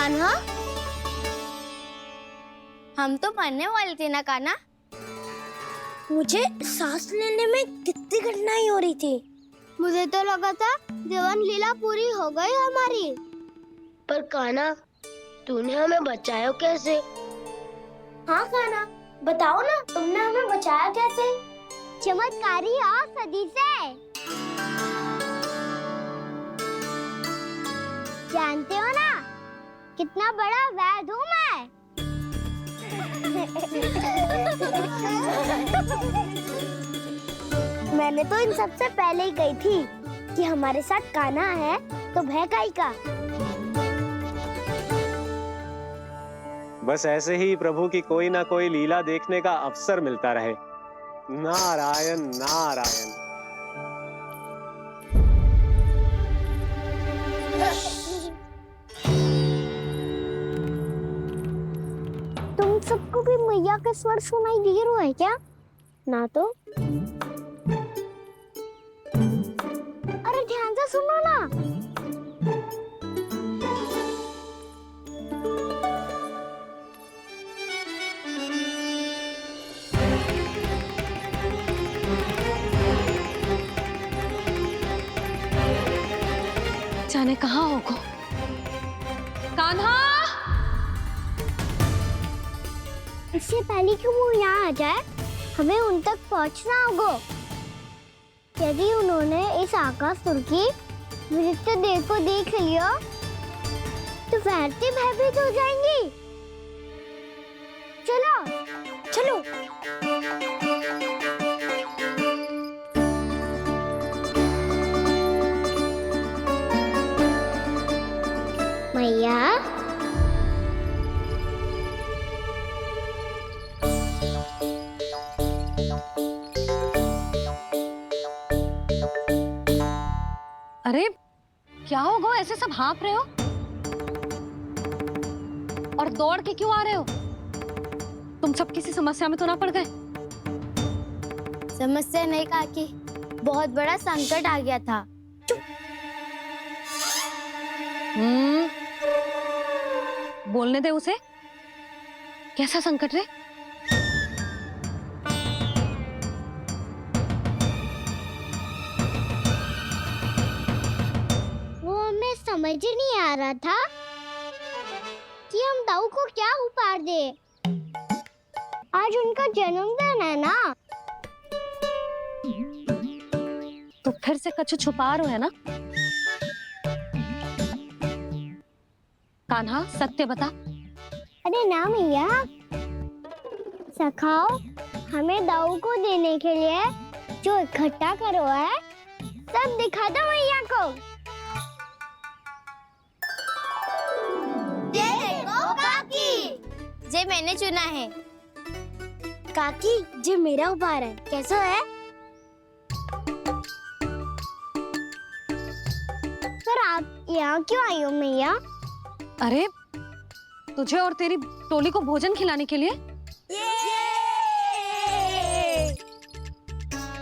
कान्हा, हम तो मरने वाले थे ना कान्हा। मुझे सांस लेने में कितनी कठिनाई हो रही थी। मुझे तो लगा था जीवन लीला पूरी हो गई हमारी। पर कान्हा, तूने हमें बचाया कैसे? हाँ कान्हा, बताओ ना, तुमने हमें बचाया कैसे? चमत्कारी और सदी से। जानते हो ना कितना बड़ा वैद हूँ मैं। मैंने तो इन सबसे पहले ही कही थी कि हमारे साथ कान्हा है तो भय काई का। बस ऐसे ही प्रभु की कोई ना कोई लीला देखने का अवसर मिलता रहे। नारायण नारायण। तुम सबको भी मैया के स्वर सुनाई दे रहे हैं क्या? ना तो। अरे ध्यान से सुनो ना। जाने कहाँ होगा कान्हा। इससे पहले कि वो यहाँ आ जाए, हमें उन तक पहुँचना होगा। यदि उन्होंने इस आकासुर की नृत्य देह को देख लिया, तो वैरती भयभीत हो जाएंगी। चलो, चलो। मैया, अरे क्या होगा, ऐसे सब हाँफ रहे हो और दौड़ के क्यों आ रहे हो? तुम सब किसी समस्या में तो ना पड़ गए? समस्या नहीं काकी, बहुत बड़ा संकट आ गया था। बोलने दे उसे। कैसा संकट रे? वो हमें समझ ही नहीं आ रहा था कि हम दाऊ को क्या उपहार दे। आज उनका जन्मदिन है ना। तो फिर से कछु छुपा रहे हो है ना? कान्हा सत्य बता। अरे ना मैया, सखाओ हमें दाऊ को देने के लिए जो इकट्ठा करो है, सब दिखा दो मैया को। ये देखो काकी, जे मैंने चुना है। काकी, जे मेरा उपहार है, कैसा है? पर आप यहाँ क्यों आई हो मैया? अरे तुझे और तेरी टोली को भोजन खिलाने के लिए।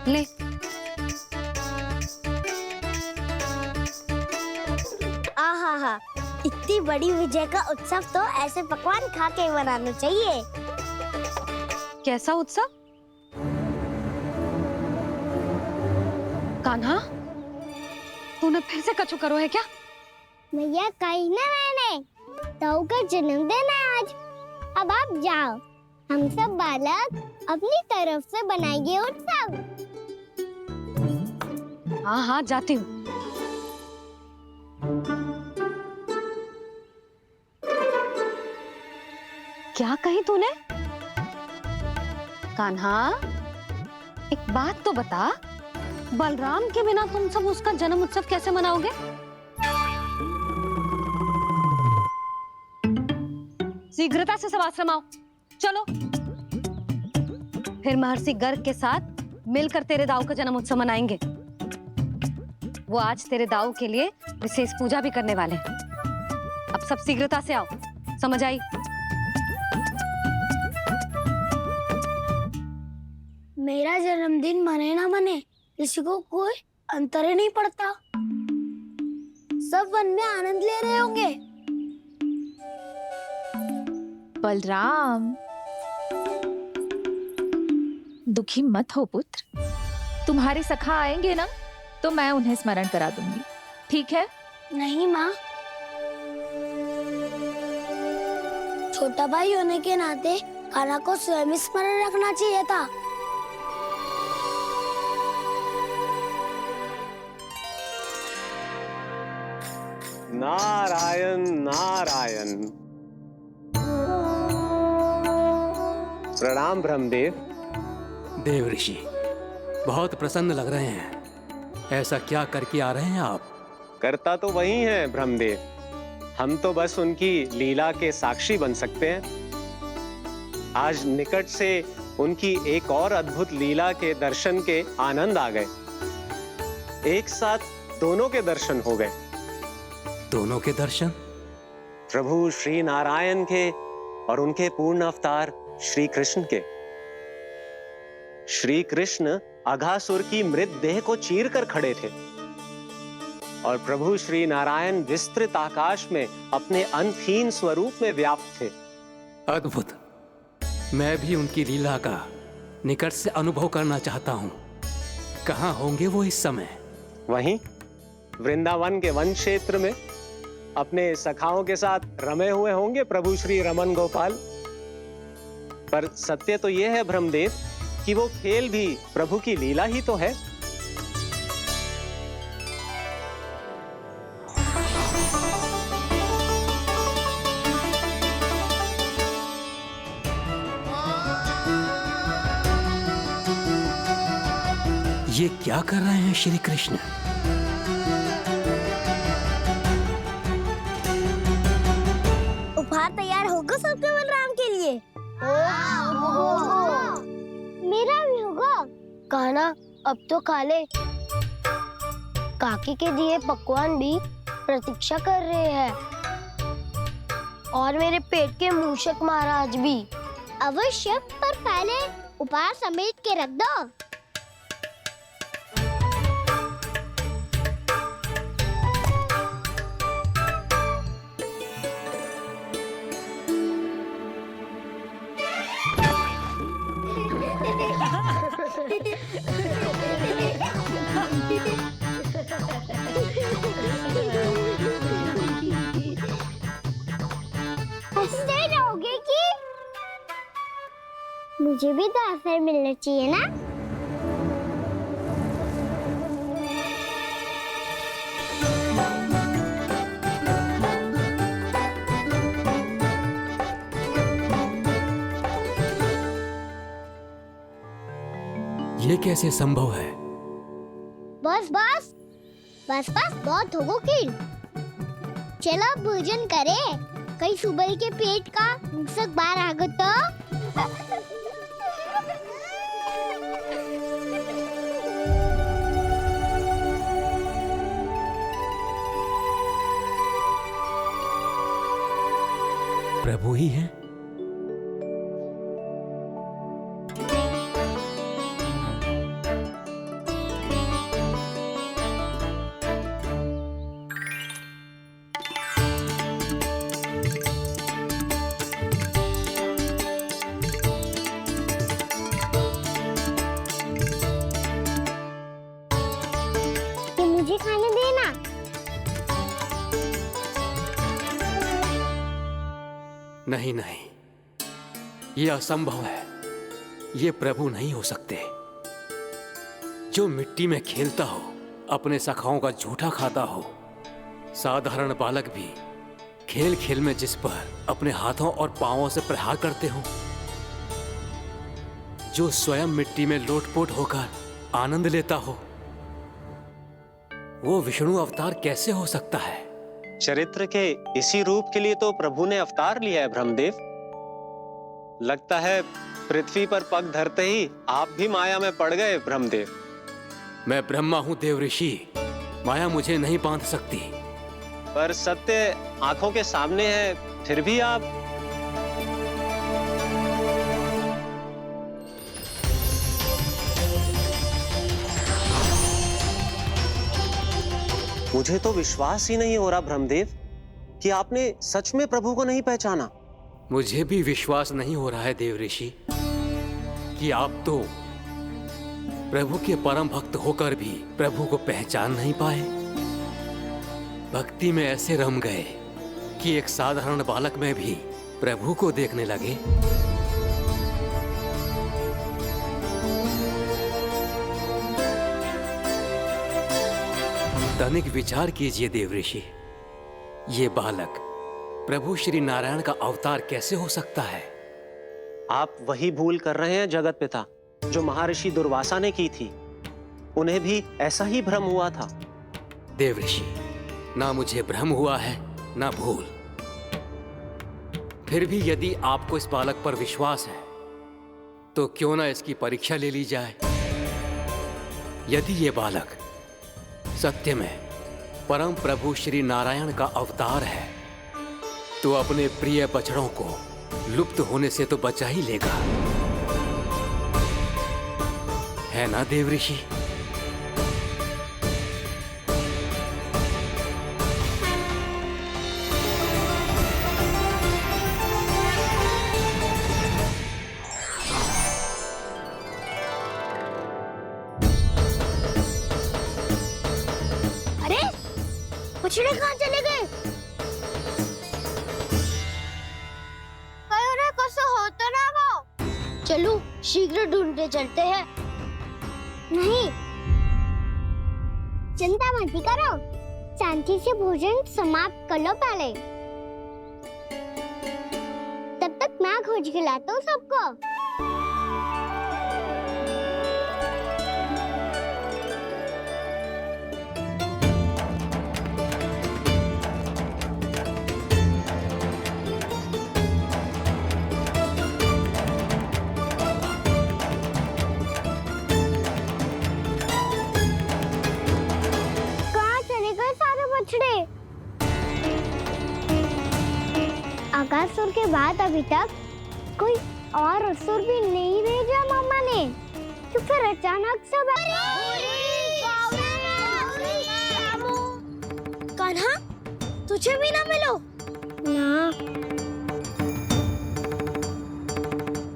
ले। आहा, इतनी बड़ी विजय का उत्सव तो ऐसे पकवान खा के मनाना चाहिए। कैसा उत्सव? कान्हा, तूने फिर से कछु करो है क्या? भैया कहीं ना, मैंने दाऊ का जन्मदिन है आज। अब आप जाओ, हम सब बालक अपनी तरफ से बनाएंगे उत्सव। हाँ हाँ जाती हूँ। क्या कही तूने? कान्हा, एक बात तो बता, बलराम के बिना तुम सब उसका जन्म उत्सव कैसे मनाओगे? शीघ्रता से सब आश्रम आओ, चलो। फिर महर्षि गर्ग के साथ मिलकर तेरे दाऊ का जन्म उत्सव मनाएंगे। वो आज तेरे दाऊ के लिए विशेष पूजा भी करने वाले हैं। अब सब शीघ्रता से आओ, समझ आई? मेरा जन्मदिन मने ना मने, किसी को कोई अंतर ही नहीं पड़ता। सब वन में आनंद ले रहे होंगे। बलराम, दुखी मत हो पुत्र। तुम्हारे सखा आएंगे ना तो मैं उन्हें स्मरण करा दूंगी, ठीक है? नहीं माँ, छोटा भाई होने के नाते कान्हा को स्वयं स्मरण रखना चाहिए था। नारायण नारायण। प्रणाम ब्रह्मदेव। देव ऋषि, बहुत प्रसन्न लग रहे हैं। ऐसा क्या करके आ रहे हैं आप? करता तो वही है ब्रह्मदेव, हम तो बस उनकी लीला के साक्षी बन सकते हैं। आज निकट से उनकी एक और अद्भुत लीला के दर्शन के आनंद आ गए। एक साथ दोनों के दर्शन हो गए। दोनों के दर्शन? प्रभु श्री नारायण के और उनके पूर्ण अवतार श्री कृष्ण के। श्री कृष्ण अघासुर की मृत देह को चीर कर खड़े थे और प्रभु श्री नारायण विस्तृत आकाश में अपने अंतहीन स्वरूप में व्याप्त थे। अद्भुत। मैं भी उनकी लीला का निकट से अनुभव करना चाहता हूँ। कहाँ होंगे वो इस समय? वहीं वृंदावन के वन क्षेत्र में अपने सखाओं के साथ रमे हुए होंगे प्रभु श्री रमन गोपाल। पर सत्य तो यह है ब्रह्मदेव कि वो खेल भी प्रभु की लीला ही तो है। ये क्या कर रहे हैं श्री कृष्ण? उपहार तैयार होगा सबके बलराम के लिए? मेरा भी होगा। कान्हा, अब तो खा ले। काकी के दिए पकवान भी प्रतीक्षा कर रहे हैं और मेरे पेट के मूषक महाराज भी। अवश्य, पर पहले उपहार समेट के रख दो। हंसते रहोगे कि? मुझे भी तो अवसर मिलना चाहिए ना। ये कैसे संभव है? बस बस बस बस बहुत हो गई। चलो भोजन करें। कहीं सुबह के पेट का मूषक बाहर आ गया तो। प्रभु ही हैं? मुझे खाने देना। नहीं नहीं, ये असंभव है। ये प्रभु नहीं हो सकते। जो मिट्टी में खेलता हो, अपने सखाओं का झूठा खाता हो, साधारण बालक भी खेल खेल में जिस पर अपने हाथों और पांवों से प्रहार करते हो, जो स्वयं मिट्टी में लोटपोट होकर आनंद लेता हो, वो विष्णु अवतार कैसे हो सकता है? चरित्र के इसी रूप के लिए तो प्रभु ने अवतार लिया है ब्रह्मदेव। लगता है पृथ्वी पर पग धरते ही आप भी माया में पड़ गए ब्रह्मदेव। मैं ब्रह्मा हूं देव ऋषि, माया मुझे नहीं बांध सकती। पर सत्य आंखों के सामने है, फिर भी आप। मुझे तो विश्वास ही नहीं हो रहा ब्रह्मदेव कि आपने सच में प्रभु को नहीं पहचाना। मुझे भी विश्वास नहीं हो रहा है देव ऋषि कि आप तो प्रभु के परम भक्त होकर भी प्रभु को पहचान नहीं पाए। भक्ति में ऐसे रम गए कि एक साधारण बालक में भी प्रभु को देखने लगे। तनिक विचार कीजिए देव ऋषि, ये बालक प्रभु श्री नारायण का अवतार कैसे हो सकता है? आप वही भूल कर रहे हैं जगत पिता जो महर्षि दुर्वासा ने की थी। उन्हें भी ऐसा ही भ्रम हुआ था। देव ऋषि, ना मुझे भ्रम हुआ है ना भूल। फिर भी यदि आपको इस बालक पर विश्वास है तो क्यों ना इसकी परीक्षा ले ली जाए। यदि ये बालक सत्य में परम प्रभु श्री नारायण का अवतार है तो अपने प्रिय बछड़ों को लुप्त होने से तो बचा ही लेगा, है ना देव ऋषि? अरे बछड़े कहाँ चले गए? हो तो ना वो। चलो शीघ्र ढूंढने चलते हैं। नहीं, चिंता मत करो, शांति से भोजन समाप्त कर लो पहले। तब तक मैं खोज के लाता हूँ सबको। आकासुर के बाद अभी तक कोई और असुर भी नहीं भेजा मम्मा ने, तो फिर अचानक सब कान्हा तुझे भी ना मिलो ना।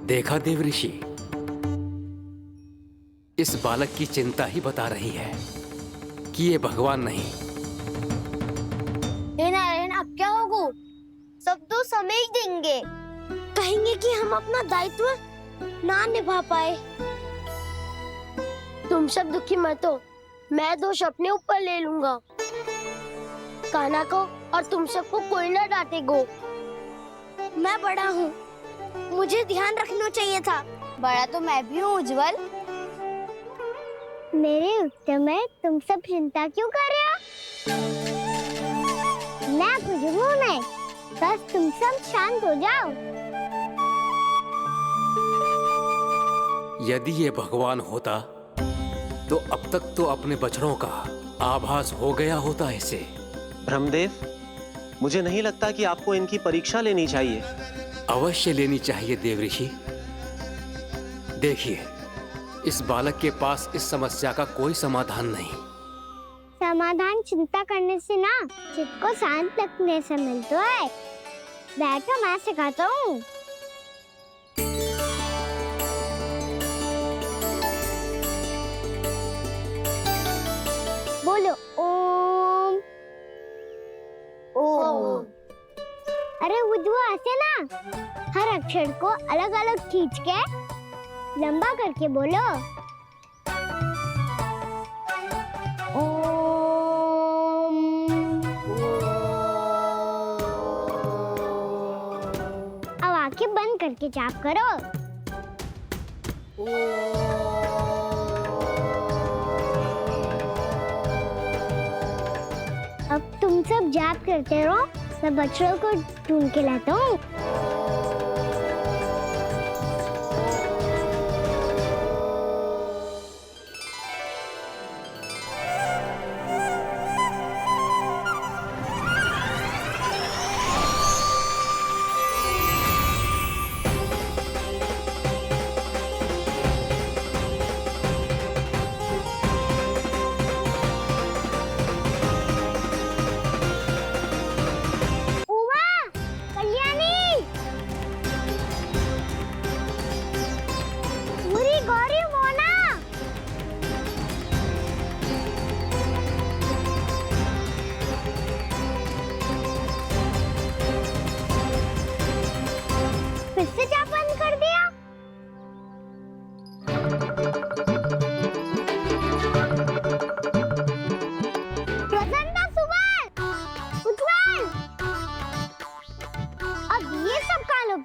देखा देव ऋषि, इस बालक की चिंता ही बता रही है कि ये भगवान नहीं। नारायण अब क्या होगा? सब तो समझ देंगे, कहेंगे कि हम अपना दायित्व ना निभा पाए। तुम सब दुखी मत हो, मैं दोष अपने ऊपर ले लूंगा। कान्हा को और तुम सबको कोई ना डांटेगो। मैं बड़ा हूँ, मुझे ध्यान रखना चाहिए था। बड़ा तो मैं भी हूँ उज्जवल। मेरे उत्तर में तुम सब चिंता क्यों कर रहे हो? मैं कुछ हूँ नहीं, बस तुम सब शांत हो जाओ। यदि ये भगवान होता तो अब तक तो अपने बछड़ों का आभास हो गया होता इसे। ब्रह्मदेव, मुझे नहीं लगता कि आपको इनकी परीक्षा लेनी चाहिए। अवश्य लेनी चाहिए देव ऋषि। देखिए, इस बालक के पास इस समस्या का कोई समाधान नहीं। समाधान चिंता करने से ना, चित्त को शांत रखने से मिलता है। बैठो, मैं सिखाता हूँ। बोलो ओम। ओम। अरे उद्वा ऐसे ना, हर अक्षर को अलग अलग खींच के लंबा करके बोलो। अब आंखें बंद करके जाप करो। अब तुम सब जाप करते रहो, मैं बच्चों को ढूंढ के लाता हूँ।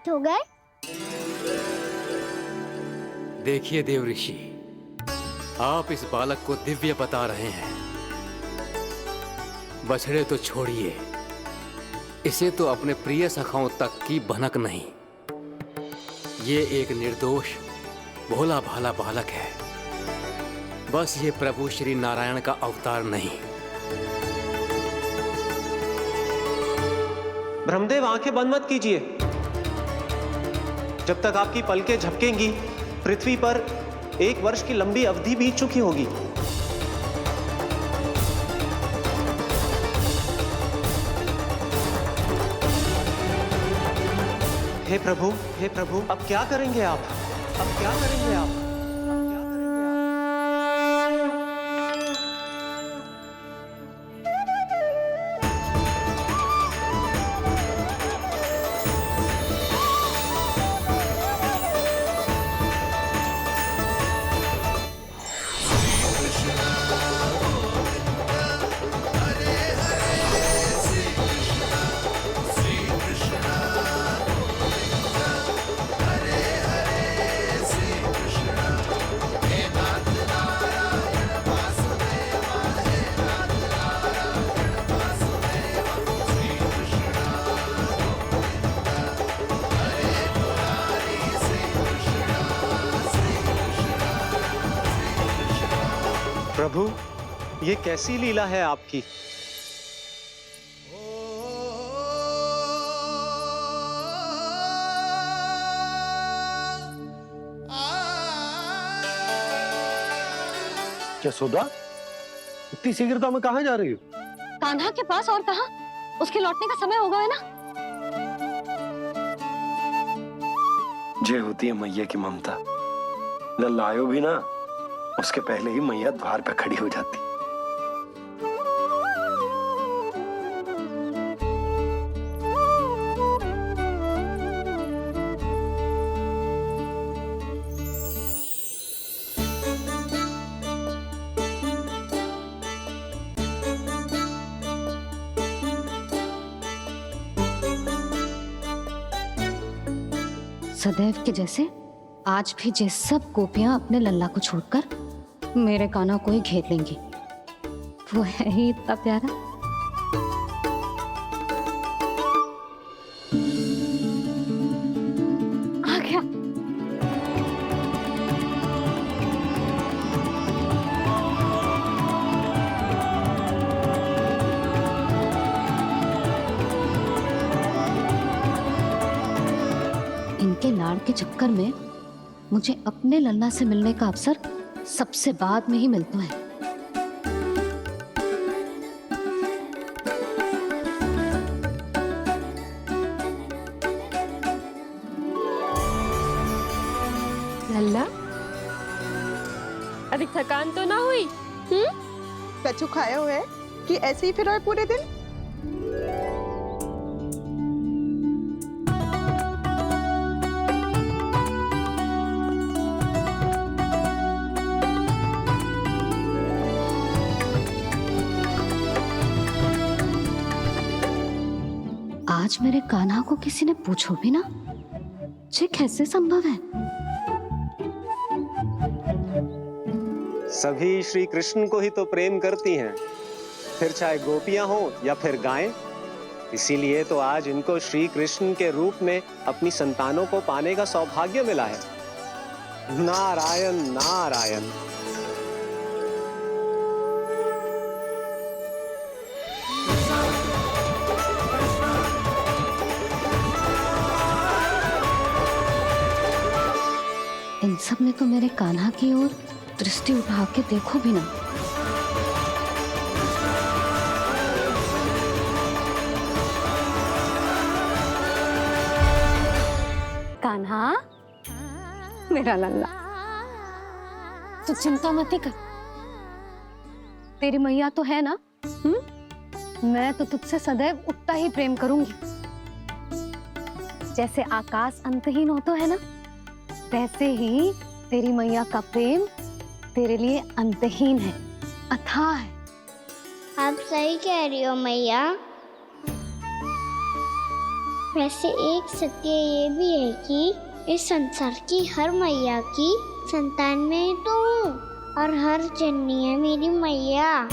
प्राप्त हो गए? देखिए देव ऋषि, आप इस बालक को दिव्य बता रहे हैं। बछड़े तो छोड़िए, इसे तो अपने प्रिय सखाओं तक की भनक नहीं। ये एक निर्दोष भोला भाला बालक है, बस ये प्रभु श्री नारायण का अवतार नहीं। ब्रह्मदेव, आंखें बंद मत कीजिए। जब तक आपकी पलकें झपकेंगी, पृथ्वी पर 1 वर्ष की लंबी अवधि बीत चुकी होगी। हे प्रभु, अब क्या करेंगे आप? अब क्या करेंगे आप? प्रभु, ये कैसी लीला है आपकी? यशोदा, इतनी शीघ्रता में कहाँ जा रही हो? कान्हा के पास, और कहाँ? उसके लौटने का समय हो गया है ना। ये होती है मैया की ममता। लल्ला आयो भी ना, उसके पहले ही मैया द्वार पे खड़ी हो जाती। सदैव के जैसे आज भी ये सब गोपियां अपने लल्ला को छोड़कर मेरे कान्हा को ही घेर लेंगी। वो है ही इतना प्यारा। आ गया। इनके लाड़ के चक्कर में मुझे अपने लल्ला से मिलने का अवसर सबसे बाद में ही मिलता है। लल्ला, अभी थकान तो ना हुई? कछु खाया हुआ है कि ऐसे ही फिर आए पूरे दिन? आज मेरे कान्हा को किसी ने पूछो भी ना, ये कैसे संभव है? सभी श्री कृष्ण को ही तो प्रेम करती हैं, फिर चाहे गोपियां हो या फिर गायें। इसीलिए तो आज इनको श्री कृष्ण के रूप में अपनी संतानों को पाने का सौभाग्य मिला है। नारायण नारायण। इन सब ने तो मेरे कान्हा की ओर दृष्टि उठा के देखो भी ना। कान्हा, मेरा लल्ला, तू चिंता मत कर। तेरी मैया तो है ना? मैं तो तुझसे सदैव उतना ही प्रेम करूंगी। जैसे आकाश अंतहीन होता है ना, वैसे ही तेरी मैया का प्रेम तेरे लिए अंतहीन है, अथाह है। आप सही कह रही हो मैया। वैसे एक सत्य ये भी है कि इस संसार की हर मैया की संतान में तो हूँ और हर जननी है मेरी मैया।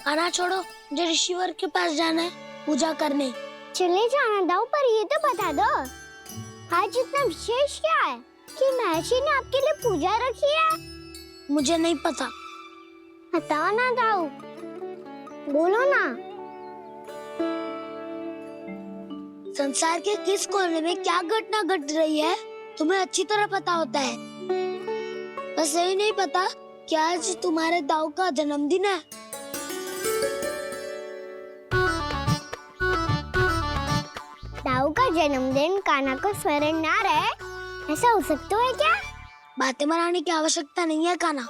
खाना छोड़ो, मुझे ऋषिवर के पास जाना है पूजा करने। चले जाना दाऊ, पर ये तो बता दो आज इतना विशेष क्या है कि महर्षि ने आपके लिए पूजा रखी है? मुझे नहीं पता। बताओ ना दाऊ, बोलो ना। संसार के किस कोने में क्या घटना घट रही है तुम्हें अच्छी तरह पता होता है। बस यही नहीं पता कि आज तुम्हारे दाऊ का जन्मदिन है। दाऊ का जन्मदिन कान्हा को स्मरण ना रहे, ऐसा हो सकता है क्या? बातें बनाने की आवश्यकता नहीं है कान्हा।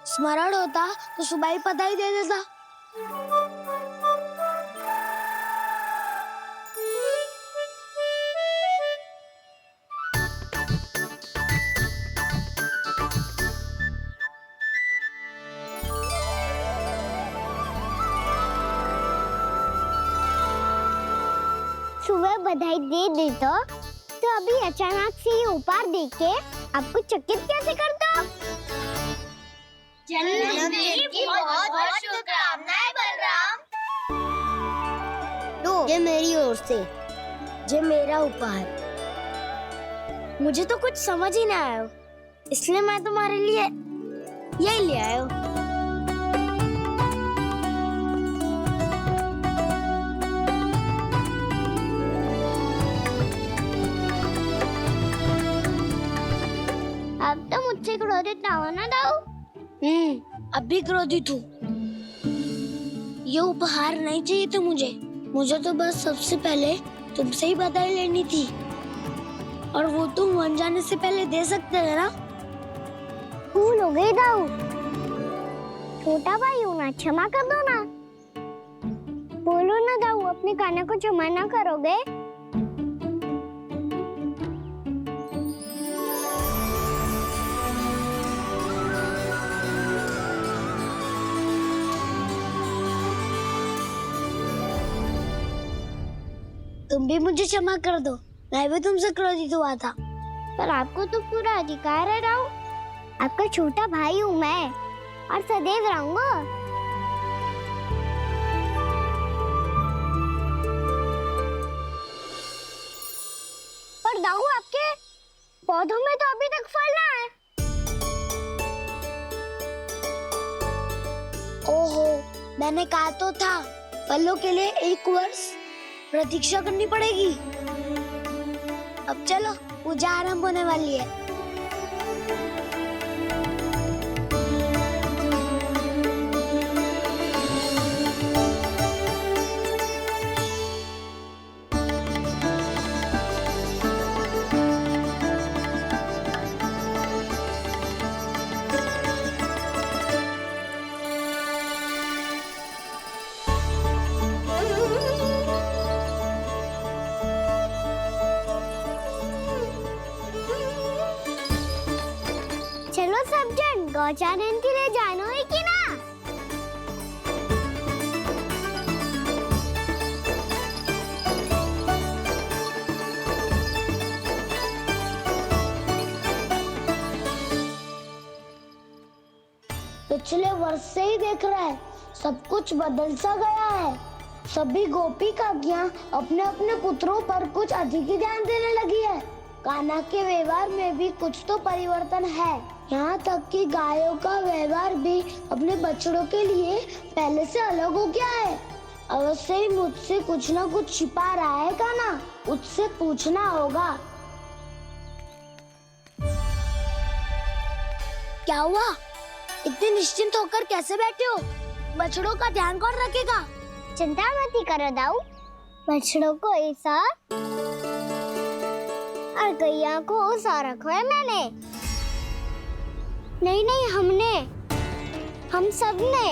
स्मरण होता तो सुबह ही पता ही दे देता। सुबह बधाई दे देता तो अभी अचानक से ये उपहार देख के आपको चकित कैसे करता? जन्मदिन की बहुत-बहुत शुभकामनाएं बलराम। लो, ये मेरी ओर से, ये मेरा उपहार। मुझे तो कुछ समझ ही ना आया, इसलिए मैं तुम्हारे लिए यही ले आया हूँ। अब तो मुझसे क्रोधित ना हो ना दाऊ। अब भी क्रोधित हूँ। ये उपहार नहीं चाहिए था मुझे तो बस सबसे पहले तुमसे ही बधाई लेनी थी, और वो तुम वन जाने से पहले दे सकते थे ना। भूल हो गई दाऊ, छोटा भाई हूँ ना, क्षमा कर दो ना। बोलो ना दाऊ, अपने कान्हा को क्षमा ना करोगे? तुम भी मुझे क्षमा कर दो, मैं भी तुमसे क्रोधित हुआ था। पर आपको तो पूरा अधिकार है दाऊ, आपका छोटा भाई हूँ मैं और सदैव रहूंगा। पर दाऊ, आपके पौधों में तो अभी तक फल ना है। ओहो, मैंने कहा तो था फलों के लिए 1 वर्ष प्रतीक्षा करनी पड़ेगी। अब चलो, पूजा आरंभ होने वाली है। चलो सब जन गौचारण के लिए जानो है कि ना? पिछले वर्ष से ही देख रहा है, सब कुछ बदल सा गया है। सभी गोपी काकियां अपने अपने पुत्रों पर कुछ अधिक ही ध्यान देने लगी है। कान्हा के व्यवहार में भी कुछ तो परिवर्तन है। यहाँ तक कि गायों का व्यवहार भी अपने बछड़ों के लिए पहले से अलग हो गया है। अवश्य ही मुझसे कुछ ना कुछ छिपा रहा है कान्हा, उससे पूछना होगा। क्या हुआ? इतने निश्चिंत होकर कैसे बैठे हो? बछड़ों का ध्यान कौन रखेगा? चिंता मत करो दाऊ, बछड़ों को ऐसा और गैया को उसा रखा है मैंने। नहीं, हमने, हम सब ने।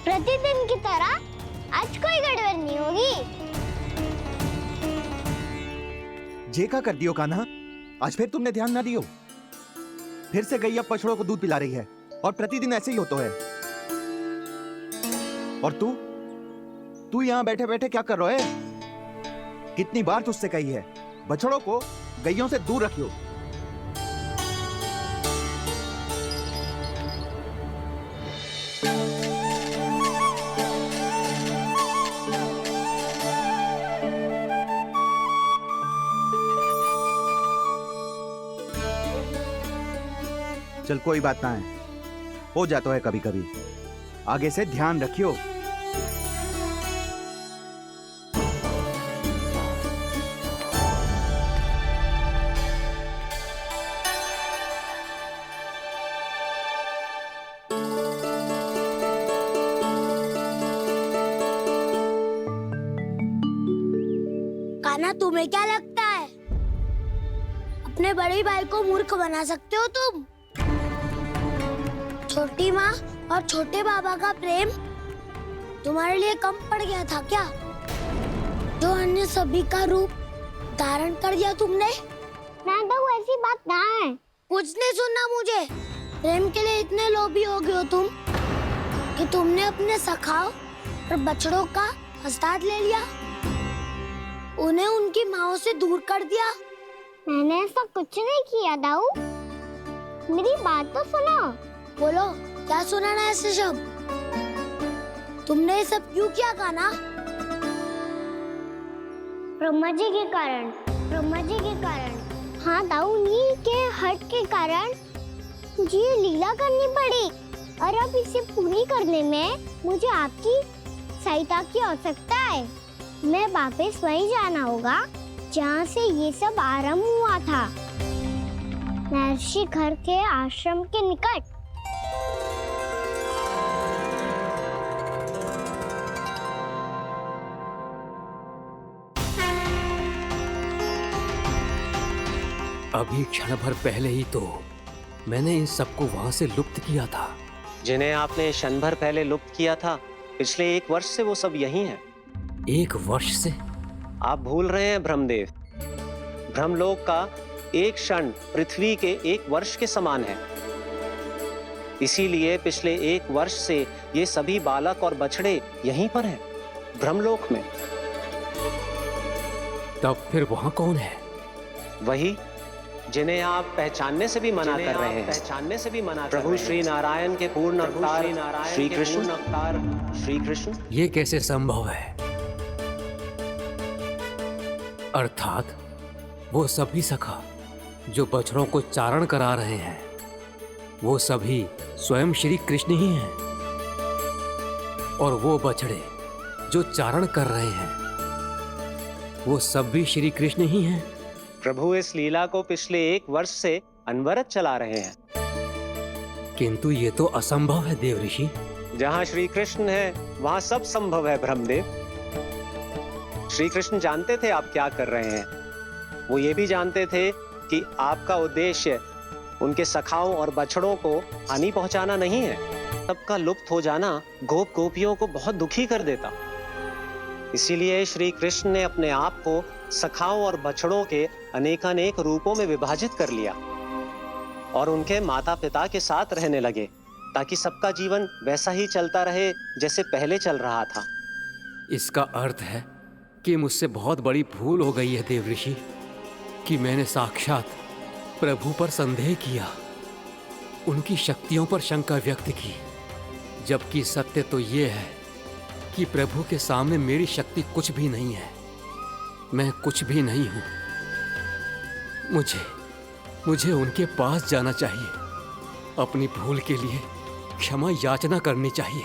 प्रतिदिन की तरह आज कोई गड़बड़ नहीं होगी। जे का कर दियो कान्हा, आज फिर तुमने ध्यान ना दियो। फिर से गैया बछड़ों को दूध पिला रही है और प्रतिदिन ऐसे ही होता है। और तू यहाँ बैठे बैठे क्या कर रहा है? कितनी बार तुझसे कही है बछड़ों को गैयों से दूर रखियो। चल कोई बात ना है, हो जाता है कभी कभी। आगे से ध्यान रखियो। कान्हा, तुम्हें क्या लगता है अपने बड़े भाई को मूर्ख बना सकते हो तुम? छोटी माँ और छोटे बाबा का प्रेम तुम्हारे लिए कम पड़ गया था क्या? जो अन्य सभी का रूप धारण कर दिया तुमने? ना तो ऐसी बात ना है। कुछ नहीं सुनना मुझे। प्रेम के लिए इतने लोभी हो गए हो तुम कि तुमने अपने सखाओ और बछड़ों का हस्ताक्षर ले लिया, उन्हें उनकी माँओं से दूर कर दिया। मैंने ऐसा कुछ नहीं किया दाऊ, मेरी बात तो सुनो। बोलो, क्या सुनाना है ऐसे शब्द? तुमने ये सब क्यों किया कान्हा? ब्रह्मा जी के कारण। हाँ दाऊ, उन्हीं के हट के कारण मुझे ये लीला करनी पड़ी, और अब इसे पूरी करने में मुझे आपकी सहायता की आवश्यकता है। मैं वापस वहीं जाना होगा जहाँ से ये सब आरंभ हुआ था, महर्षि घर के आश्रम के निकट। अभी क्षण भर पहले ही तो मैंने इन सबको वहां से लुप्त किया था। जिन्हें आपने क्षण भर पहले लुप्त किया था, पिछले 1 वर्ष से वो सब यही हैं। 1 वर्ष से? आप भूल रहे हैं ब्रह्मदेव। ब्रह्मलोक का एक क्षण पृथ्वी के 1 वर्ष के समान है। इसीलिए पिछले 1 वर्ष से ये सभी बालक और बछड़े यहीं पर हैं, ब्रह्मलोक में। तब फिर वहां कौन है? वही जिन्हें आप पहचानने से भी मना कर रहे हैं। प्रभु श्री नारायण के पूर्ण अवतार श्री कृष्ण। ये कैसे संभव है? अर्थात वो सभी सखा जो बछड़ों को चारण करा रहे हैं, वो सभी स्वयं श्री कृष्ण ही हैं। और वो बछड़े जो चारण कर रहे हैं, वो सब भी श्री कृष्ण ही हैं। प्रभु इस लीला को पिछले 1 वर्ष से अनवरत चला रहे हैं। किंतु ये तो असंभव है देव ऋषि। जहाँ श्री कृष्ण है वहाँ सब संभव है ब्रह्मदेव। श्री कृष्ण जानते थे आप क्या कर रहे हैं। वो ये भी जानते थे कि आपका उद्देश्य उनके सखाओं और बछड़ों को हानि पहुंचाना नहीं है। सबका लुप्त हो जाना गोप गोपियों को बहुत दुखी कर देता। इसीलिए श्री कृष्ण ने अपने आप को सखाओं और बछड़ों के अनेकानेक रूपों में विभाजित कर लिया और उनके माता पिता के साथ रहने लगे, ताकि सबका जीवन वैसा ही चलता रहे जैसे पहले चल रहा था। इसका अर्थ है कि मुझसे बहुत बड़ी भूल हो गई है देव ऋषि, कि मैंने साक्षात प्रभु पर संदेह किया, उनकी शक्तियों पर शंका व्यक्त की, जबकि सत्य तो ये है कि प्रभु के सामने मेरी शक्ति कुछ भी नहीं है। मैं कुछ भी नहीं हूं। मुझे उनके पास जाना चाहिए। अपनी भूल के लिए क्षमा याचना करनी चाहिए।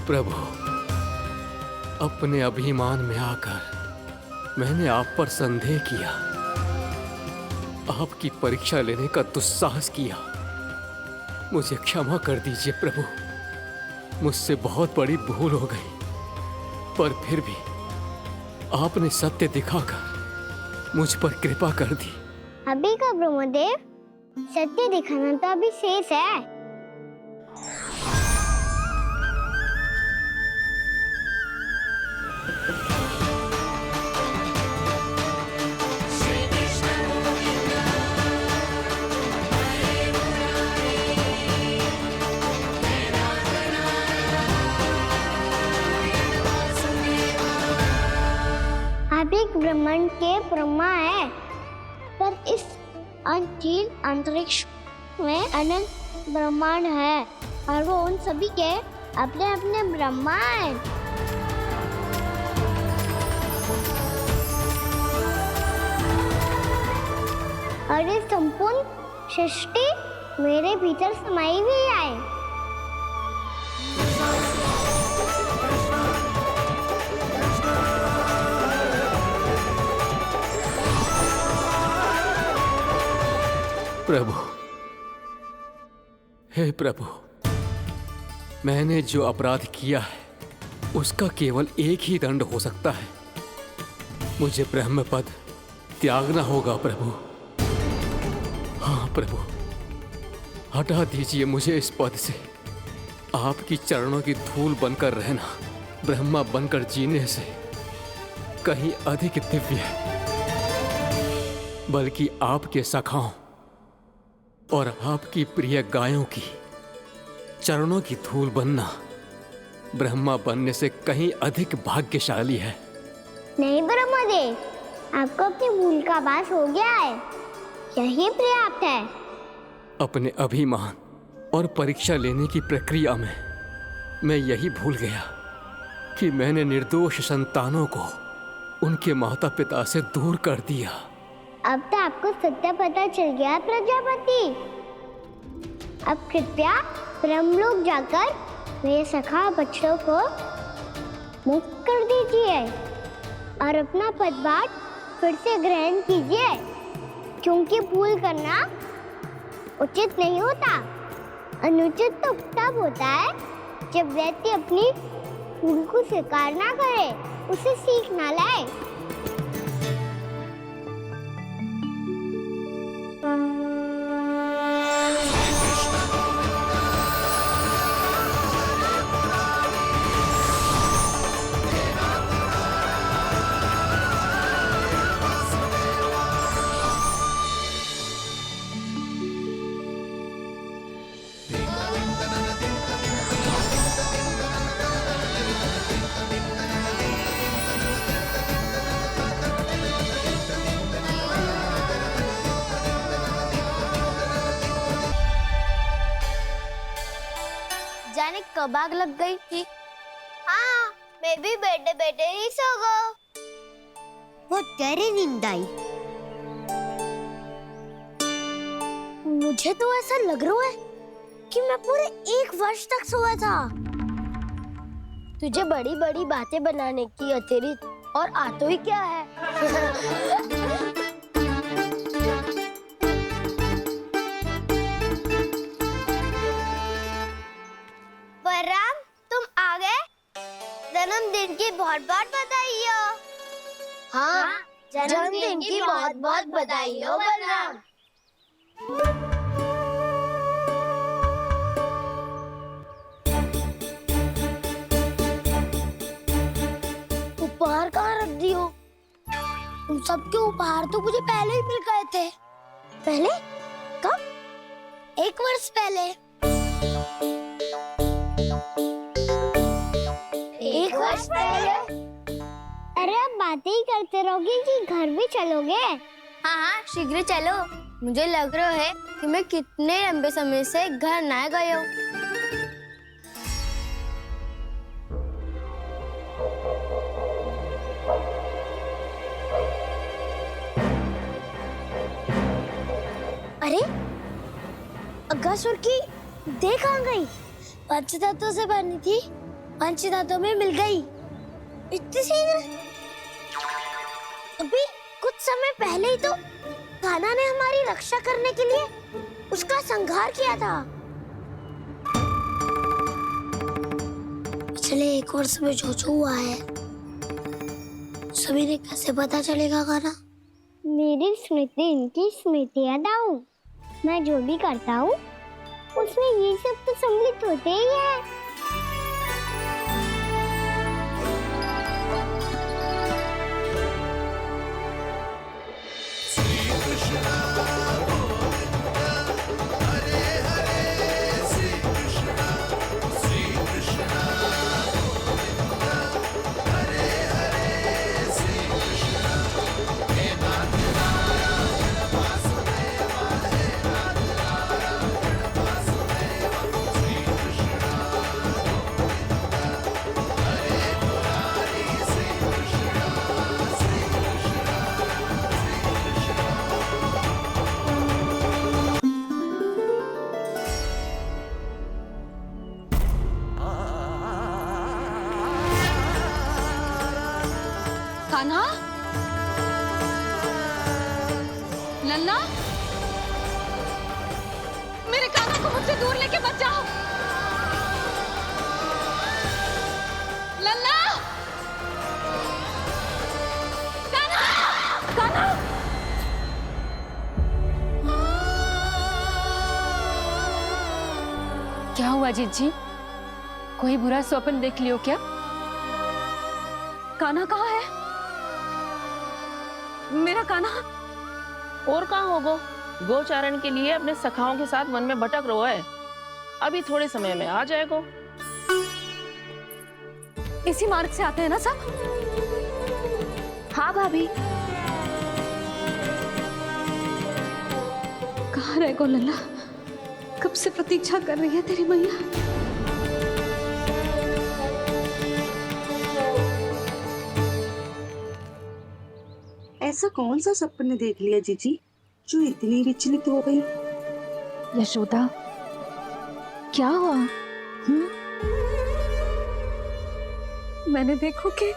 प्रभु, अपने अभिमान में आकर मैंने आप पर संदेह किया, आपकी परीक्षा लेने का दुस्साहस किया। मुझे क्षमा कर दीजिए प्रभु, मुझसे बहुत बड़ी भूल हो गई, पर फिर भी आपने सत्य दिखाकर मुझ पर कृपा कर दी। अभी का ब्रह्मदेव, सत्य दिखाना तो अभी शेष है। आप एक ब्रह्मांड के ब्रह्मा है, पर इस अनंत अंतरिक्ष में अनंत ब्रह्मांड है और वो उन सभी के अपने अपने ब्रह्मा हैं। और ये संपूर्ण सृष्टि मेरे भीतर समाई हुई है। प्रभु, हे प्रभु, मैंने जो अपराध किया है उसका केवल एक ही दंड हो सकता है। मुझे ब्रह्म पद त्यागना होगा प्रभु। हाँ प्रभु, हटा दीजिए मुझे इस पद से। आपकी चरणों की धूल बनकर रहना ब्रह्मा बनकर जीने से कहीं अधिक दिव्य है। बल्कि आपके सखाओं और आपकी प्रिय गायों की चरणों की धूल बनना ब्रह्मा बनने से कहीं अधिक भाग्यशाली है। नहीं ब्रह्मदेव, आपको अपनी भूल का आभास हो गया है, यही पर्याप्त है। अपने अभिमान और परीक्षा लेने की प्रक्रिया में मैं यही भूल गया कि मैंने निर्दोष संतानों को उनके माता पिता से दूर कर दिया। अब तो आपको सत्य पता चल गया प्रजापति। अब कृपया ब्रह्मलोक जाकर मेरे सखा बच्चों को मुक्त कर दीजिए और अपना पदभार फिर से ग्रहण कीजिए, क्योंकि भूल करना उचित नहीं होता। अनुचित तो तब होता है जब व्यक्ति अपनी भूल को स्वीकार ना करे, उसे सीख ना लाए। जाने कब आग लग गई थी। हाँ, मैं भी बैठे बैठे ही सो गई। बहुत गहरी नींद आई। मुझे तो ऐसा लग रहा है कि मैं पूरे 1 वर्ष तक सोया था। तुझे बड़ी बड़ी बातें बनाने की अतिरिक्त और आता ही क्या है। बलराम, तुम आ गए? जन्मदिन की बहुत बहुत बधाई हो। हाँ, जन्मदिन की बहुत बहुत बधाई हो बलराम। उपहार कहाँ रख दी हो? उन सबके उपहार तो मुझे पहले ही मिल गए थे। पहले? कब? 1 वर्ष पहले। 1 वर्ष पहले? अरे अब बातें ही करते रहोगे कि घर भी चलोगे? हाँ, शीघ्र चलो। मुझे लग रहा है कि मैं कितने लंबे समय से घर ना गया हूँ। अरे, अगासुर की देह कहाँ गई? पंचतत्वों से बनी थी, पंचतत्वों में मिल गई। इतनी शीघ्र? अभी कुछ समय पहले ही तो कान्हा ने हमारी रक्षा करने के लिए उसका संहार किया था। पिछले 1 वर्ष में जो जो हुआ है सभी ने कैसे पता चलेगा गाना? मेरी स्मृति इनकी स्मृति अदाऊं। मैं जो भी करता हूँ उसमें ये सब तो सम्मिलित होते ही है। कान्हा, लल्ला, मेरे कान्हा को मुझसे दूर लेके मत जाओ। लल्ला, कान्हा, कान्हा। क्या हुआ जीजी? कोई बुरा स्वप्न देख लियो क्या? कान्हा कहाँ है? मेरा कान्हा? और कहाँ होगो? गोचारण के लिए अपने सखाओं के साथ वन में भटक रहो है। अभी थोड़े समय में आ जाएगो। इसी मार्ग से आते हैं ना सब? हाँ भाभी। कहाँ रह गो लल्ला? कब से प्रतीक्षा कर रही है तेरी मैया। ऐसा कौन सा सपने देख लिया जीजी जो इतनी विचलित हो गई? यशोदा, क्या हुआ? मैंने देखो कि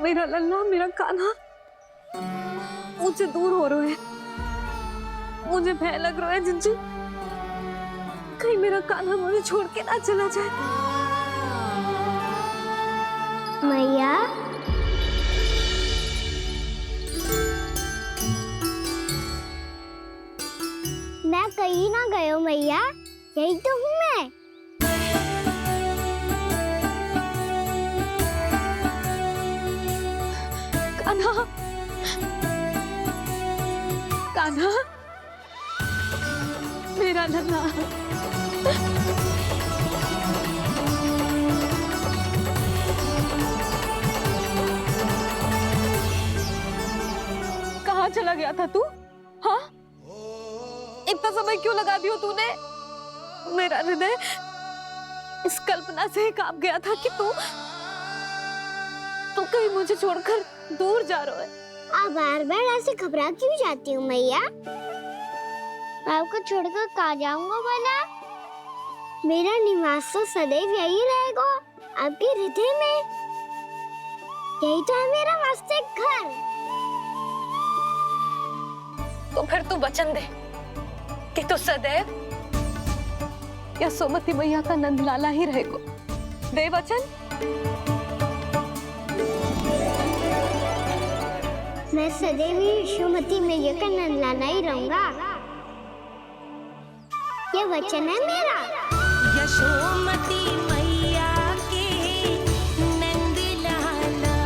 मेरा लल्ला, मेरा कान्हा मुझसे दूर हो रहे हैं। मुझे भय लग रहा है जिंजी, कहीं मेरा कान्हा मुझे छोड़ के ना चला जाए। मैया, मैं कहीं ना गयो मैया, यही तो हूँ मैं। कान्हा, कान्हा, मेरा लल्ला। कहाँ चला गया था तू? हाँ, इतना समय क्यों लगा दियो तूने? मेरा हृदय इस कल्पना से ही कांप गया था कि तू कहीं मुझे छोड़कर दूर जा रहा है। आप बार बार ऐसे घबरा क्यों जाती हूँ मैया? आपको छोड़कर कहाँ जाऊंगा भला? मेरा निवास तो सदैव यही रहेगा, आपके हृदय में। यही तो है मेरा वास्तविक घर। तो फिर तू वचन दे कि तू सदैव यशोमती मैया का नंदलाला ही रहेगा। दे वचन। मैं सदैव यशोमती मैया का नंदलाला ही रहूंगा, ये वचन है मेरा। यशोमती मैया के नंदलाला,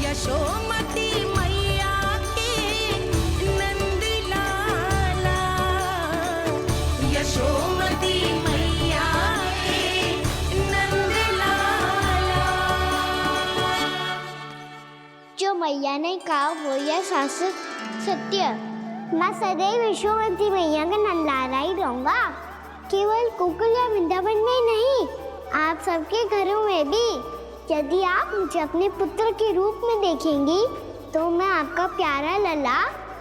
यशोमती मैया के नंदलाला, यशोमती मैया के नंदलाला। जो मैया ने कहा वो यह शाश्वत सत्य। मैं सदैव यशोमती मैया का नंदलाला ही रहूंगा, केवल गोकुल या वृंदावन में नहीं, आप सबके घरों में भी। यदि आप मुझे अपने पुत्र के रूप में देखेंगी तो मैं आपका प्यारा लल्ला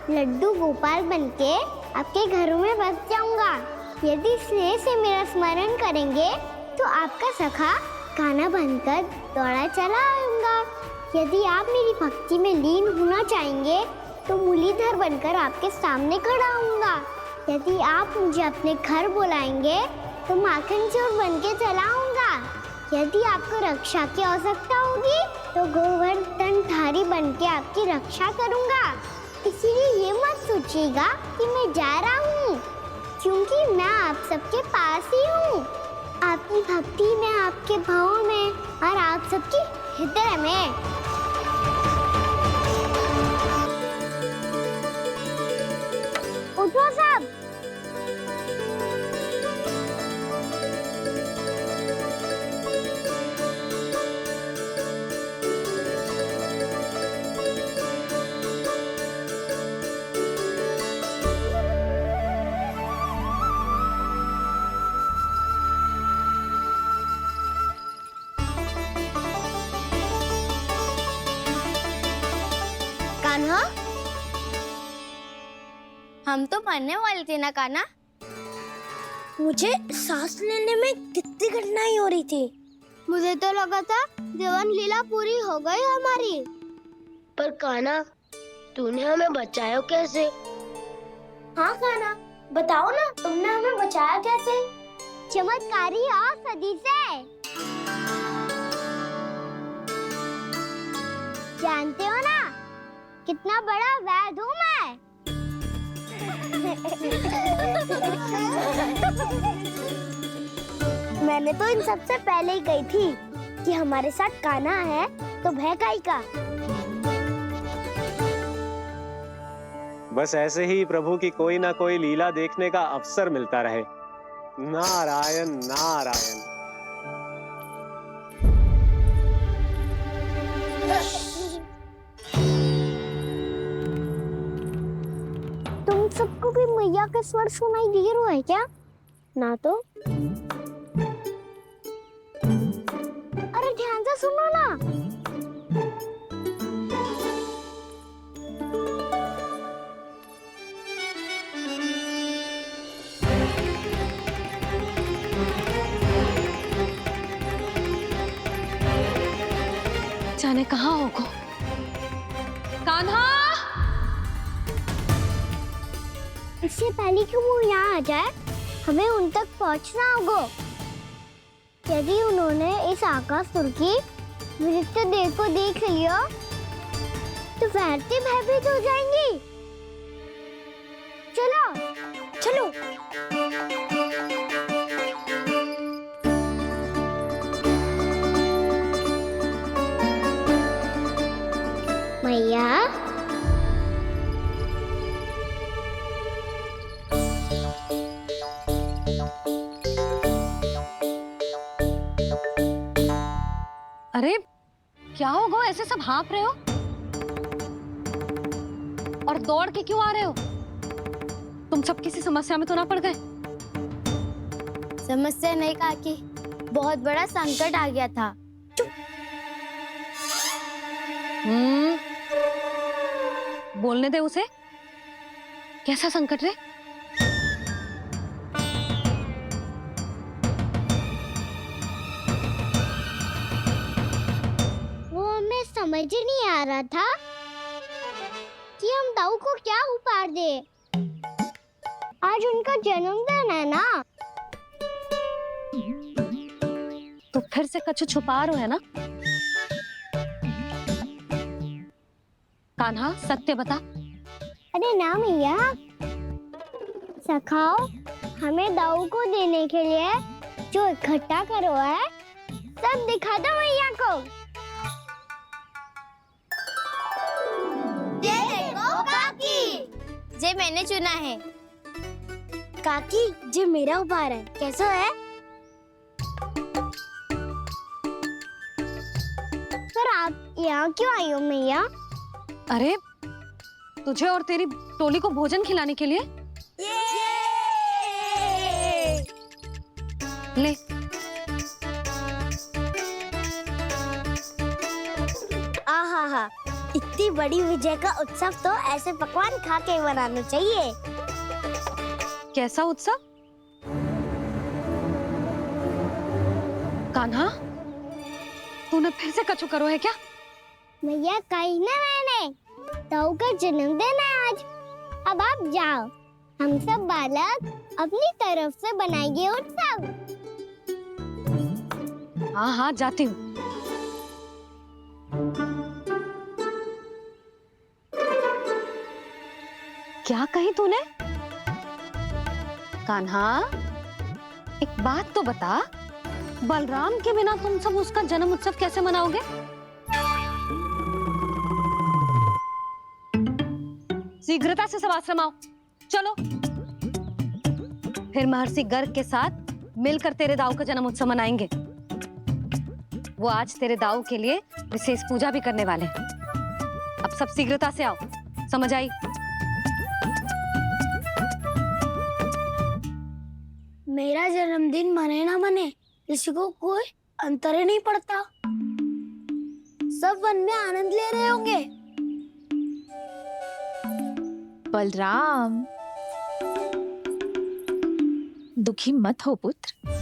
लड्डू गोपाल बनके आपके घरों में बस जाऊंगा। यदि स्नेह से मेरा स्मरण करेंगे तो आपका सखा खाना बनकर दौड़ा चला आऊंगा। यदि आप मेरी भक्ति में लीन होना चाहेंगे तो मुरलीधर बनकर आपके सामने खड़ा होऊंगा। यदि आप मुझे अपने घर बुलाएंगे तो माखन चोर बनके चला आऊंगा। यदि आपको रक्षा की आवश्यकता होगी तो गोवर्धनधारी बन के आपकी रक्षा करूंगा। इसीलिए ये मत सोचिएगा कि मैं जा रहा हूँ, क्योंकि मैं आप सबके पास ही हूँ, आपकी भक्ति में, आपके भाव में और आप सबके हृदय में। उठो सब। कान्हा, हम तो मरने वाले थे ना कान्हा? मुझे सांस लेने में कितनी कठिनाई हो रही थी। मुझे तो लगा था जीवन लीला पूरी हो गई हमारी। पर कान्हा, तूने हमें बचाया कैसे? हाँ कान्हा, बताओ ना, तुमने हमें बचाया कैसे? चमत्कारी औषधि से। जानते हो ना कितना बड़ा वैद्य हूँ मैं। मैंने तो इन सबसे पहले ही कही थी कि हमारे साथ कान्हा है तो भय काहे का। बस ऐसे ही प्रभु की कोई ना कोई लीला देखने का अवसर मिलता रहे। नारायण नारायण। तुम सबको भी मैया का स्वर सुनाई दे रहा है क्या? ना तो। अरे ध्यान से सुनो ना। जाने कहाँ होगो। कान्हा! इससे पहले कि वो यहाँ आ जाए, हमें उन तक पहुँचना होगा। यदि उन्होंने इस आकासुर की नृत्य देह को देख लिया, तो वैरती भयभीत हो जाएंगी। चलो, चलो। मैया, अरे क्या होगा, ऐसे सब हाँफ रहे हो और दौड़ के क्यों आ रहे हो? तुम सब किसी समस्या में तो ना पड़ गए? समस्या नहीं काकी, बहुत बड़ा संकट आ गया था। बोलने दे उसे। कैसा संकट रे? वो हमें समझ ही नहीं आ रहा था कि हम दाऊ को क्या उपहार दे। आज उनका जन्मदिन है ना। तो फिर से कछु छुपा रहे हो है ना? कान्हा, सत्य बता। अरे ना मैया, सखाओ, हमें दाऊ को देने के लिए जो इकट्ठा करो है, सब दिखा दो मैया को। ये देखो काकी, जे मैंने चुना है। काकी, जे मेरा उपहार है, कैसा है? पर आप यहाँ क्यों आई हो मैया? अरे तुझे और तेरी टोली को भोजन खिलाने के लिए। ले। आहा, इतनी बड़ी विजय का उत्सव तो ऐसे पकवान खा के मनाना चाहिए। कैसा उत्सव? कान्हा, तूने फिर से कछु करो है क्या? भैया, कही ना मैंने, दाऊ का जन्मदिन है आज। अब आप जाओ, हम सब बालक अपनी तरफ से बनाएंगे उत्सव। हाँ हाँ जाती हूँ। क्या कही तूने? कान्हा, एक बात तो बता, बलराम के बिना तुम सब उसका जन्म उत्सव कैसे मनाओगे? शीघ्रता से सब आश्रम आओ, चलो। फिर महर्षि गर्ग के साथ मिलकर तेरे दाऊ का जन्म उत्सव मनाएंगे। वो आज तेरे दाऊ के लिए विशेष पूजा भी करने वाले हैं। अब सब शीघ्रता से आओ, समझ आई? मेरा जन्मदिन मने ना मने, किसी को कोई अंतर ही नहीं पड़ता। सब वन में आनंद ले रहे होंगे। बलराम, दुखी मत हो पुत्र।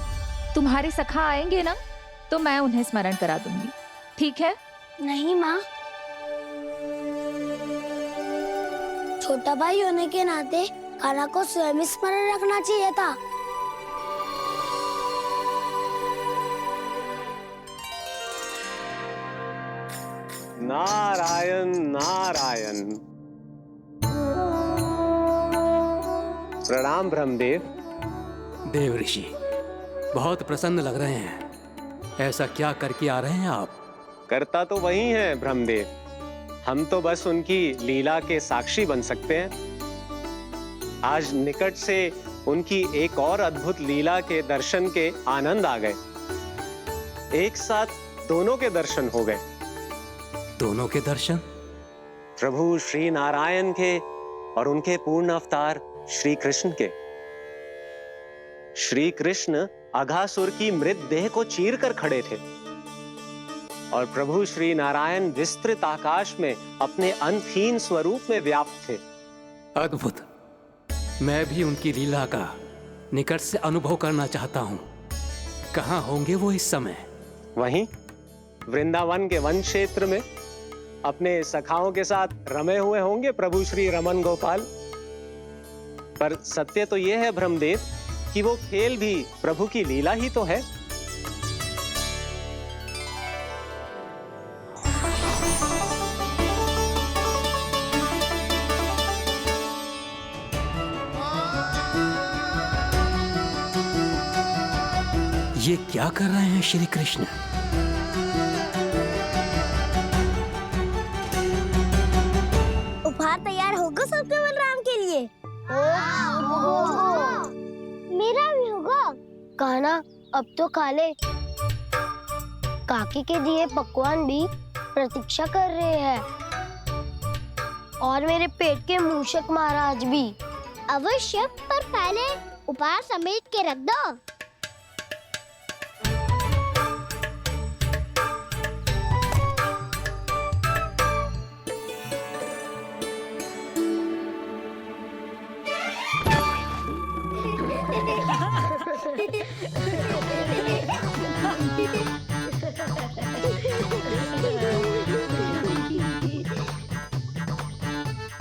तुम्हारे सखा आएंगे ना, तो मैं उन्हें स्मरण करा दूंगी, ठीक है? नहीं माँ, छोटा भाई होने के नाते कान्हा को स्वयं स्मरण रखना चाहिए था। नारायण नारायण। प्रणाम ब्रह्मदेव। देव ऋषि, बहुत प्रसन्न लग रहे हैं। ऐसा क्या करके आ रहे हैं आप? करता तो वही है ब्रह्मदेव, हम तो बस उनकी लीला के साक्षी बन सकते हैं। आज निकट से उनकी एक और अद्भुत लीला के दर्शन के आनंद आ गए। एक साथ दोनों के दर्शन हो गए। दोनों के दर्शन? प्रभु श्री नारायण के और उनके पूर्ण अवतार श्री कृष्ण के। श्री कृष्ण अघासुर की मृत देह को चीर कर खड़े थे और प्रभु श्री नारायण विस्तृत आकाश में अपने अंतहीन स्वरूप में व्याप्त थे। अद्भुत। मैं भी उनकी लीला का निकट से अनुभव करना चाहता हूँ। कहाँ होंगे वो इस समय? वहीं वृंदावन के वन क्षेत्र में अपने सखाओं के साथ रमे हुए होंगे प्रभु श्री रमन गोपाल। पर सत्य तो यह है ब्रह्मदेव कि वो खेल भी प्रभु की लीला ही तो है। ये क्या कर रहे हैं श्री कृष्ण? उपहार तैयार होगा सबके बलराम के लिए? मेरा भी होगा। कान्हा, अब तो खा ले। काकी के दिए पकवान भी प्रतीक्षा कर रहे हैं और मेरे पेट के मूषक महाराज भी। अवश्य, पर पहले उपहार समेट के रख दो।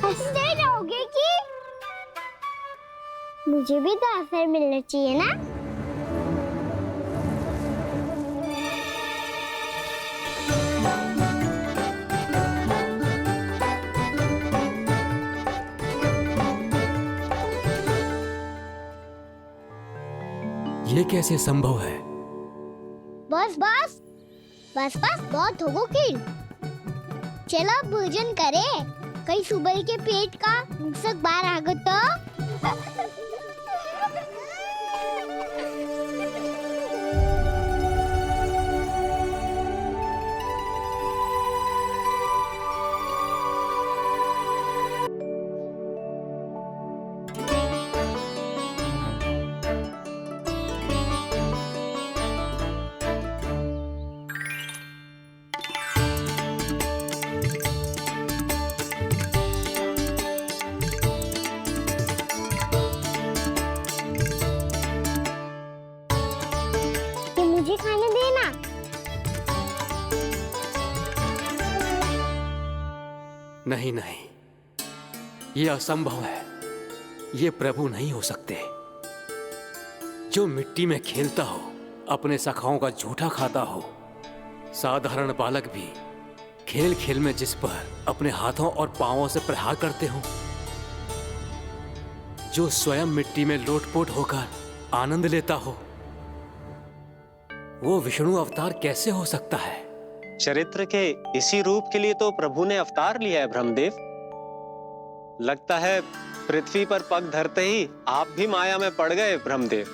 हंसते रहोगे कि? मुझे भी तो अवसर मिलना चाहिए ना। ये कैसे संभव है? बस बस बस बस, बहुत हो गई। चलो भोजन करें, कहीं सुबह के पेट का मूषक बाहर आ गया तो। मुझे खाने देना। नहीं नहीं, ये असंभव है। ये प्रभु नहीं हो सकते। जो मिट्टी में खेलता हो, अपने सखाओं का झूठा खाता हो। साधारण बालक भी खेल खेल में जिस पर अपने हाथों और पांवों से प्रहार करते हो, जो स्वयं मिट्टी में लोटपोट होकर आनंद लेता हो, वो विष्णु अवतार कैसे हो सकता है? चरित्र के इसी रूप के लिए तो प्रभु ने अवतार लिया है ब्रह्मदेव। लगता है पृथ्वी पर पग धरते ही आप भी माया में पड़ गए ब्रह्मदेव।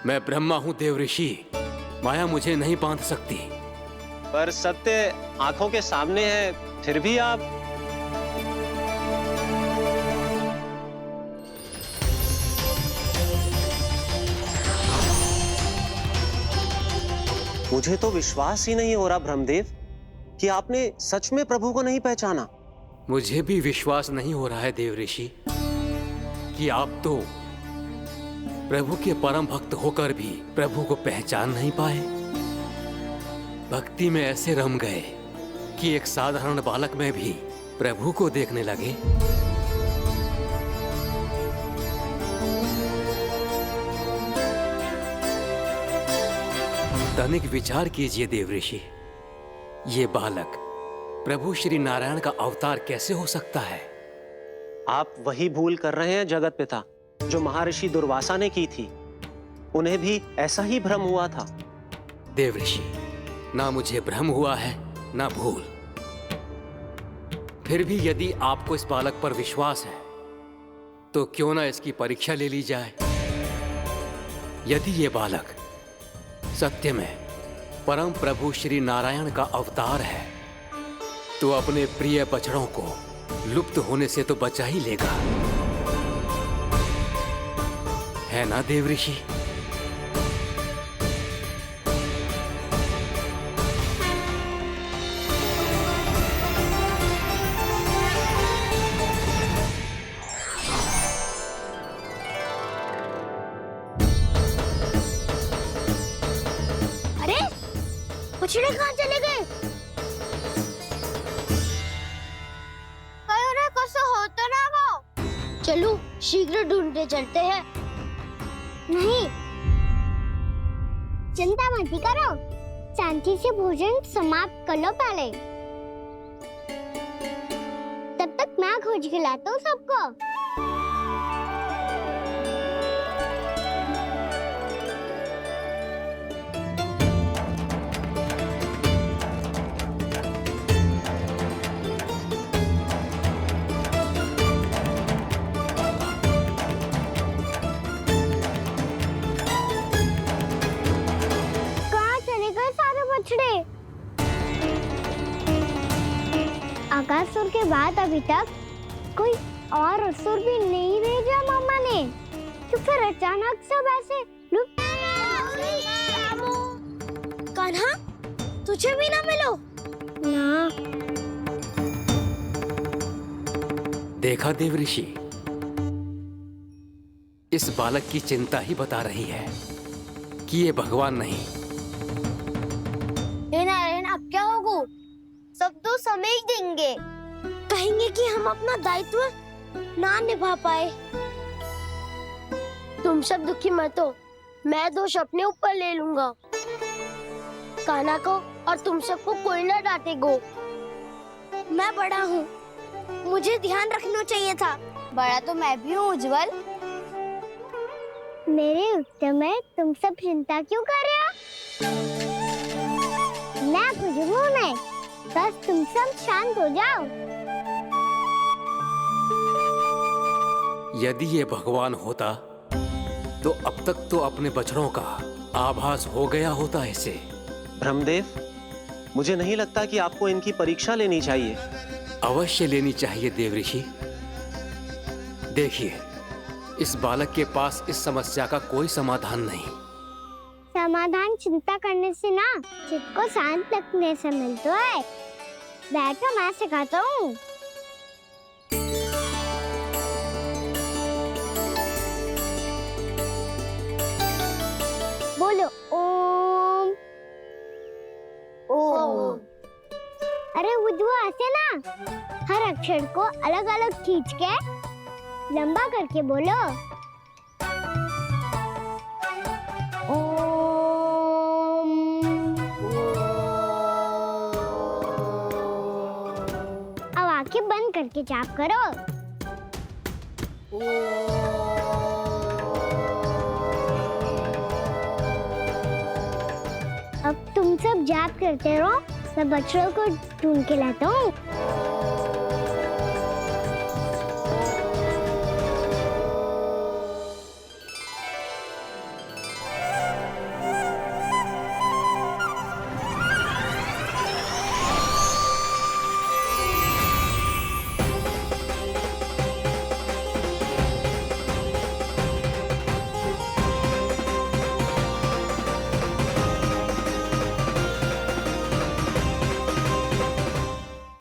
मैं ब्रह्मा हूं देव ऋषि, माया मुझे नहीं बांध सकती। पर सत्य आंखों के सामने है, फिर भी आप। मुझे तो विश्वास ही नहीं हो रहा ब्रह्मदेव कि आपने सच में प्रभु को नहीं पहचाना। मुझे भी विश्वास नहीं हो रहा है देव ऋषि कि आप तो प्रभु के परम भक्त होकर भी प्रभु को पहचान नहीं पाए। भक्ति में ऐसे रम गए कि एक साधारण बालक में भी प्रभु को देखने लगे। तनिक विचार कीजिए देव ऋषि, ये बालक प्रभु श्री नारायण का अवतार कैसे हो सकता है? आप वही भूल कर रहे हैं जगत पिता, जो महर्षि दुर्वासा ने की थी। उन्हें भी ऐसा ही भ्रम हुआ था। देव ऋषि, ना मुझे भ्रम हुआ है ना भूल। फिर भी यदि आपको इस बालक पर विश्वास है तो क्यों ना इसकी परीक्षा ले ली जाए। यदि ये बालक सत्य में परम प्रभु श्री नारायण का अवतार है तो अपने प्रिय बछड़ों को लुप्त होने से तो बचा ही लेगा, है ना देव ऋषि? बछड़े कहाँ चले गए? कैसे होता ना वो? चलो शीघ्र ढूंढते चलते हैं। नहीं, चिंता मत करो, शांति से भोजन समाप्त कर लो पहले। तब तक मैं खोज के लाता हूँ सबको। आकासुर के बाद अभी तक कोई और असुर भी नहीं भेजा मम्मा ने, तो फिर अचानक सब ऐसे लुप्त। कान्हा, तुझे भी ना मिलो? ना। देखा देव ऋषि, इस बालक की चिंता ही बता रही है कि ये भगवान नहीं। हे नारायण, अब क्या होगा? सब तो समझ देंगे, कहेंगे कि हम अपना दायित्व ना निभा पाए। तुम सब दुखी मत हो, मैं दोष अपने ऊपर ले लूंगा। कान्हा को और तुम सबको कोई ना डांटेगो। मैं बड़ा हूँ, मुझे ध्यान रखना चाहिए था। बड़ा तो मैं भी हूँ उज्जवल। मेरे उत्तर में तुम सब चिंता क्यों कर रहे हो? मैं कुछ हूँ नहीं, बस तुम सब शांत हो जाओ। यदि ये भगवान होता तो अब तक तो अपने बछड़ों का आभास हो गया होता इसे। ब्रह्मदेव, मुझे नहीं लगता कि आपको इनकी परीक्षा लेनी चाहिए। अवश्य लेनी चाहिए देव ऋषि। देखिए, इस बालक के पास इस समस्या का कोई समाधान नहीं। समाधान चिंता करने से ना, चित्त को शांत रखने से मिलता है। बैठो, मैं सिखाता हूँ। बोलो ओम। ओम। अरे उज्जवल, ऐसे ना हर अक्षर को अलग अलग खींच के लंबा करके बोलो। ओम। के जाप करो। अब तुम सब जाप करते रहो, मैं बछड़ों को ढूंढ के लाता हूँ।